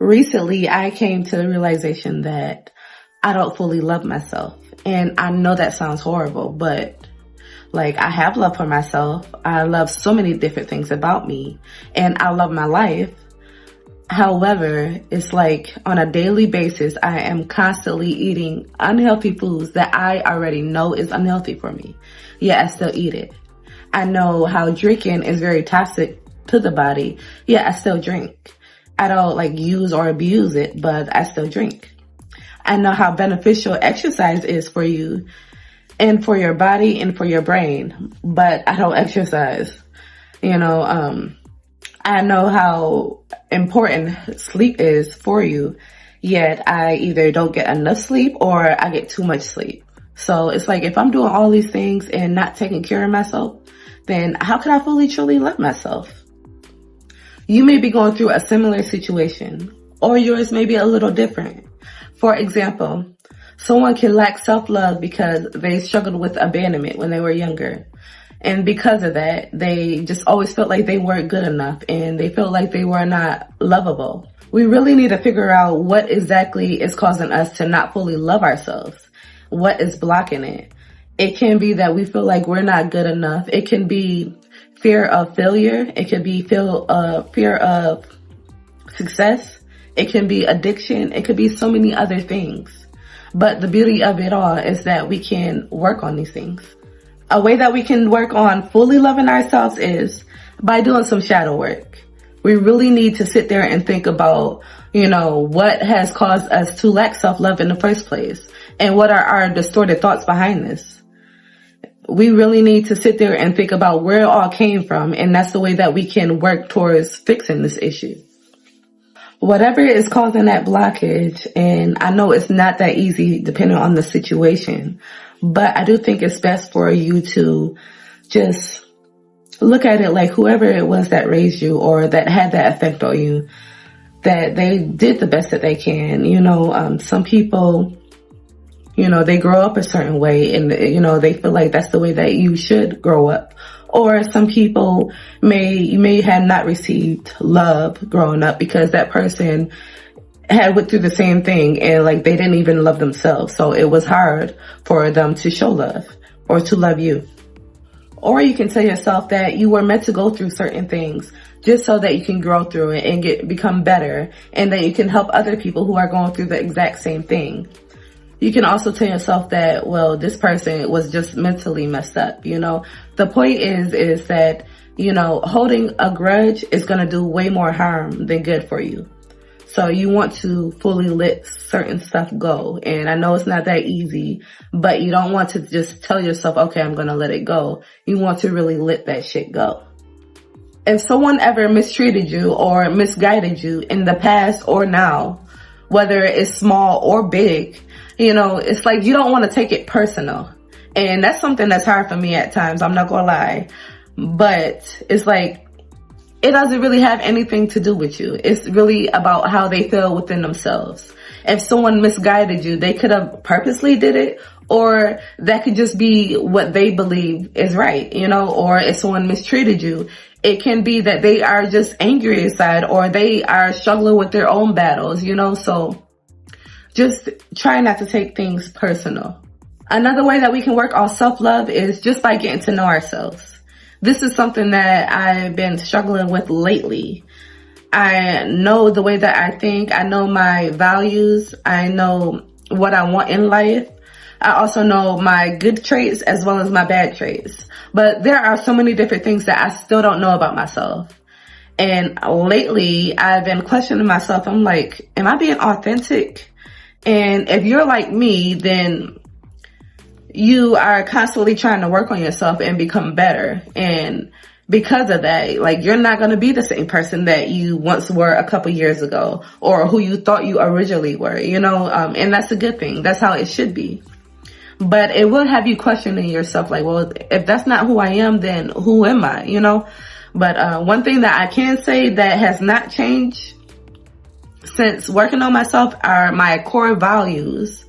Recently, I came to the realization that I don't fully love myself. And I know that sounds horrible, but like I have love for myself. I love so many different things about me and I love my life. However, it's like on a daily basis, I am constantly eating unhealthy foods that I already know is unhealthy for me. Yet I still eat it. I know how drinking is very toxic to the body. Yet I still drink. I don't like use or abuse it, but I still drink. I know how beneficial exercise is for you and for your body and for your brain, but I don't exercise. I know how important sleep is for you, yet I either don't get enough sleep or I get too much sleep. So it's like if I'm doing all these things and not taking care of myself, then how can I fully truly love myself? You may be going through a similar situation, or yours may be a little different. For example, someone can lack self-love because they struggled with abandonment when they were younger. And because of that, they just always felt like they weren't good enough and they felt like they were not lovable. We really need to figure out what exactly is causing us to not fully love ourselves. What is blocking it? It can be that we feel like we're not good enough. It can be fear of failure. It could be fear of success. It can be addiction. It could be so many other things. But the beauty of it all is that we can work on these things. A way that we can work on fully loving ourselves is by doing some shadow work. We really need to sit there and think about, what has caused us to lack self-love in the first place and what are our distorted thoughts behind this. We really need to sit there and think about where it all came from, and that's the way that we can work towards fixing this issue. Whatever is causing that blockage, and I know it's not that easy depending on the situation, but I do think it's best for you to just look at it like whoever it was that raised you or that had that effect on you, that they did the best that they can. Some people, they grow up a certain way and, they feel like that's the way that you should grow up. Or some people may have not received love growing up because that person had went through the same thing and like they didn't even love themselves. So it was hard for them to show love or to love you. Or you can tell yourself that you were meant to go through certain things just so that you can grow through it and become better, and that you can help other people who are going through the exact same thing. You can also tell yourself that, well, this person was just mentally messed up. The point is that, holding a grudge is going to do way more harm than good for you. So you want to fully let certain stuff go. And I know it's not that easy, but you don't want to just tell yourself, okay, I'm going to let it go. You want to really let that shit go. If someone ever mistreated you or misguided you in the past or now, whether it's small or big, it's like you don't want to take it personal. And that's something that's hard for me at times, I'm not gonna lie. But it's like, it doesn't really have anything to do with you. It's really about how they feel within themselves. If someone misguided you, they could have purposely did it, or that could just be what they believe is right, or if someone mistreated you, it can be that they are just angry inside or they are struggling with their own battles, so just try not to take things personal. Another way that we can work on self-love is just by getting to know ourselves. This is something that I've been struggling with lately. I know the way that I think. I know my values. I know what I want in life. I also know my good traits as well as my bad traits. But there are so many different things that I still don't know about myself. And lately, I've been questioning myself. I'm like, am I being authentic? And if you're like me, then you are constantly trying to work on yourself and become better. And because of that, like, you're not going to be the same person that you once were a couple years ago or who you thought you originally were, and that's a good thing. That's how it should be. But it will have you questioning yourself like, well, if that's not who I am, then who am I, But one thing that I can say that has not changed since working on myself are my core values,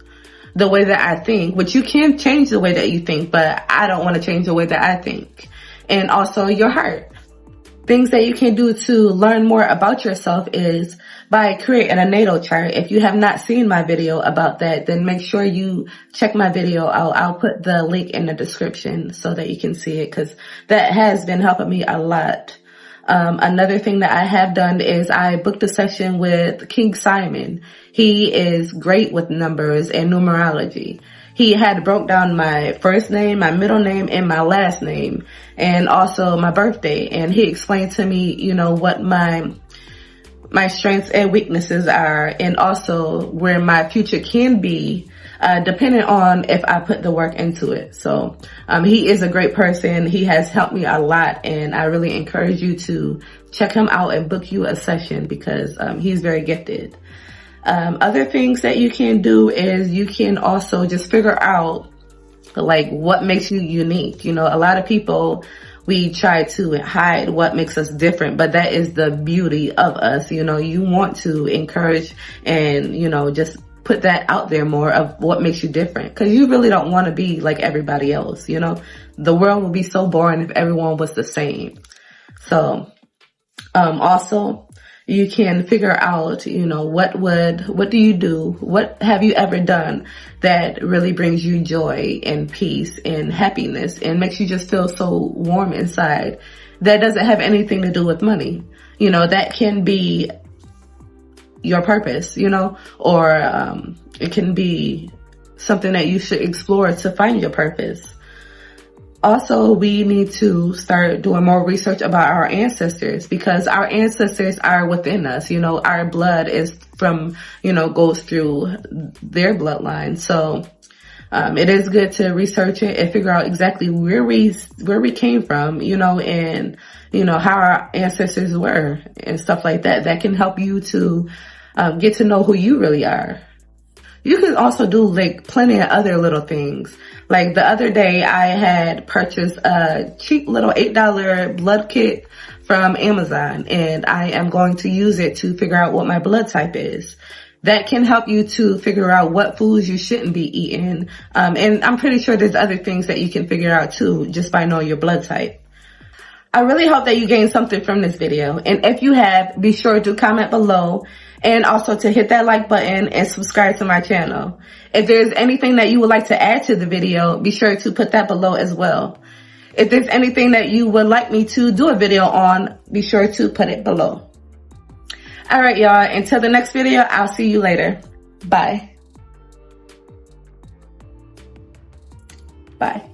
the way that I think, which you can change the way that you think, but I don't want to change the way that I think. And also your heart. Things that you can do to learn more about yourself is by creating a natal chart. If you have not seen my video about that, then make sure you check my video out. I'll put the link in the description so that you can see it, because that has been helping me a lot. Another thing that I have done is I booked a session with King Simon. He is great with numbers and numerology. He had broke down my first name, my middle name, and my last name, and also my birthday. And he explained to me, you know, what my strengths and weaknesses are, and also where my future can be, depending on if I put the work into it. So, he is a great person. He has helped me a lot, and I really encourage you to check him out and book you a session, because, he's very gifted. Other things that you can do is you can also just figure out like what makes you unique. You know, a lot of people, we try to hide what makes us different, but that is the beauty of us. You know, you want to encourage and, you know, just put that out there more of what makes you different, because you really don't want to be like everybody else. You know, the world would be so boring if everyone was the same. So, also, you can figure out, you know, what do you do? What have you ever done that really brings you joy and peace and happiness and makes you just feel so warm inside? That doesn't have anything to do with money. You know, that can be your purpose, you know, or it can be something that you should explore to find your purpose. Also, we need to start doing more research about our ancestors, because our ancestors are within us. You know, our blood is from, you know, goes through their bloodline. So, it is good to research it and figure out exactly where we came from, you know, and, you know, how our ancestors were and stuff like that. That can help you to, get to know who you really are. You can also do like plenty of other little things. Like the other day I had purchased a cheap little $8 blood kit from Amazon, and I am going to use it to figure out what my blood type is. That can help you to figure out what foods you shouldn't be eating. And I'm pretty sure there's other things that you can figure out too, just by knowing your blood type. I really hope that you gained something from this video. And if you have, be sure to comment below, and also to hit that like button and subscribe to my channel. If there's anything that you would like to add to the video, be sure to put that below as well. If there's anything that you would like me to do a video on, be sure to put it below. All right, y'all. Until the next video, I'll see you later. Bye. Bye.